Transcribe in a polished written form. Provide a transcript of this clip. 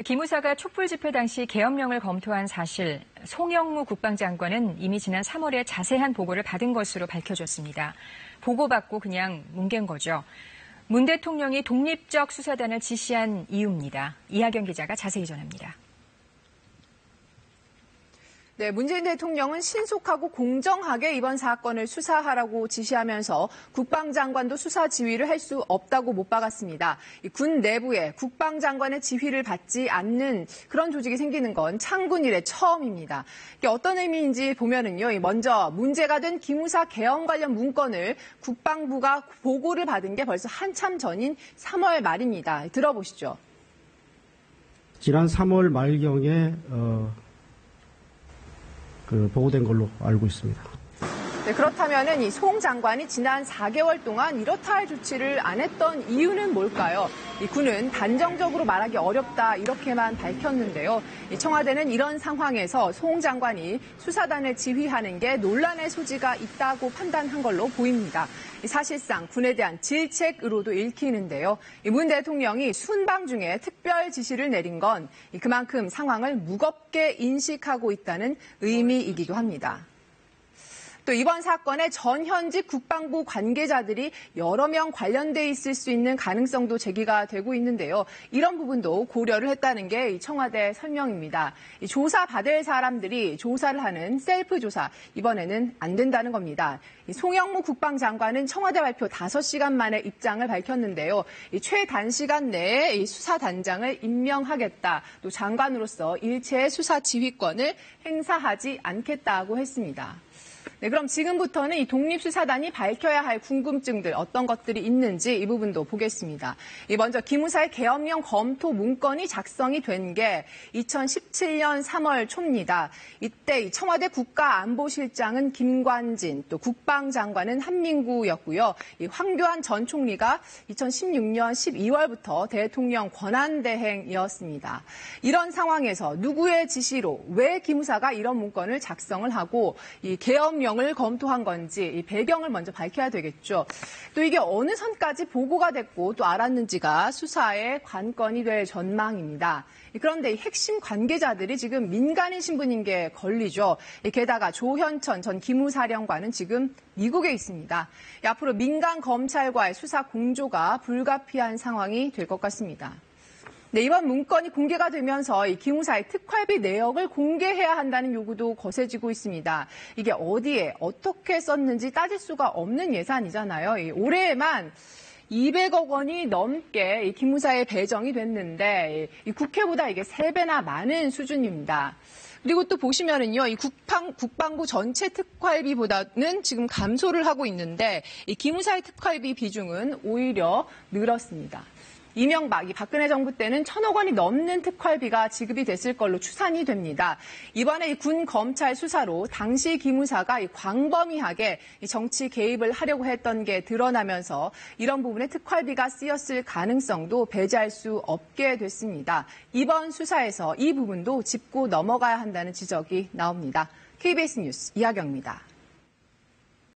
기무사가 촛불 집회 당시 계엄령을 검토한 사실, 송영무 국방장관은 이미 지난 3월에 자세한 보고를 받은 것으로 밝혀졌습니다. 보고받고 그냥 뭉갠 거죠. 문 대통령이 독립적 수사단을 지시한 이유입니다. 이하경 기자가 자세히 전합니다. 네, 문재인 대통령은 신속하고 공정하게 이번 사건을 수사하라고 지시하면서 국방장관도 수사 지휘를 할 수 없다고 못 박았습니다. 군 내부에 국방장관의 지휘를 받지 않는 그런 조직이 생기는 건 창군 이래 처음입니다. 이게 어떤 의미인지 보면은요, 먼저 문제가 된 기무사 계엄 관련 문건을 국방부가 보고를 받은 게 벌써 한참 전인 3월 말입니다. 들어보시죠. 지난 3월 말경에 보고된 걸로 알고 있습니다. 네, 그렇다면은 이 송 장관이 지난 4개월 동안 이렇다 할 조치를 안 했던 이유는 뭘까요? 이 군은 단정적으로 말하기 어렵다 이렇게만 밝혔는데요. 이 청와대는 이런 상황에서 송 장관이 수사단을 지휘하는 게 논란의 소지가 있다고 판단한 걸로 보입니다. 사실상 군에 대한 질책으로도 읽히는데요. 문 대통령이 순방 중에 특별 지시를 내린 건 그만큼 상황을 무겁게 인식하고 있다는 의미이기도 합니다. 또 이번 사건에 전현직 국방부 관계자들이 여러 명 관련돼 있을 수 있는 가능성도 제기가 되고 있는데요. 이런 부분도 고려를 했다는 게 청와대 설명입니다. 조사받을 사람들이 조사를 하는 셀프 조사, 이번에는 안 된다는 겁니다. 송영무 국방장관은 청와대 발표 5시간 만에 입장을 밝혔는데요. 최단시간 내에 수사단장을 임명하겠다. 또 장관으로서 일체의 수사 지휘권을 행사하지 않겠다고 했습니다. 네, 그럼 지금부터는 이 독립수사단이 밝혀야 할 궁금증들 어떤 것들이 있는지 이 부분도 보겠습니다. 먼저 기무사의 계엄령 검토 문건이 작성이 된 게 2017년 3월 초입니다. 이때 청와대 국가안보실장은 김관진, 또 국방장관은 한민구였고요. 황교안 전 총리가 2016년 12월부터 대통령 권한대행이었습니다. 이런 상황에서 누구의 지시로 왜 기무사가 이런 문건을 작성을 하고 이 계엄령을 검토한 건지 이 배경을 먼저 밝혀야 되겠죠. 또 이게 어느 선까지 보고가 됐고 또 알았는지가 수사의 관건이 될 전망입니다. 그런데 이 핵심 관계자들이 지금 민간인 신분인 게 걸리죠. 게다가 조현천 전 기무사령관은 지금 미국에 있습니다. 앞으로 민간 검찰과의 수사 공조가 불가피한 상황이 될 것 같습니다. 네, 이번 문건이 공개가 되면서 이 기무사의 특활비 내역을 공개해야 한다는 요구도 거세지고 있습니다. 이게 어디에 어떻게 썼는지 따질 수가 없는 예산이잖아요. 올해에만 200억 원이 넘게 이 기무사에 배정이 됐는데 이 국회보다 이게 3배나 많은 수준입니다. 그리고 또 보시면은요, 이 국방부 전체 특활비보다는 지금 감소를 하고 있는데 이 기무사의 특활비 비중은 오히려 늘었습니다. 이명박, 박근혜 정부 때는 1,000억 원이 넘는 특활비가 지급이 됐을 걸로 추산이 됩니다. 이번에 이 군 검찰 수사로 당시 기무사가 광범위하게 정치 개입을 하려고 했던 게 드러나면서 이런 부분에 특활비가 쓰였을 가능성도 배제할 수 없게 됐습니다. 이번 수사에서 이 부분도 짚고 넘어가야 한다는 지적이 나옵니다. KBS 뉴스 이하경입니다.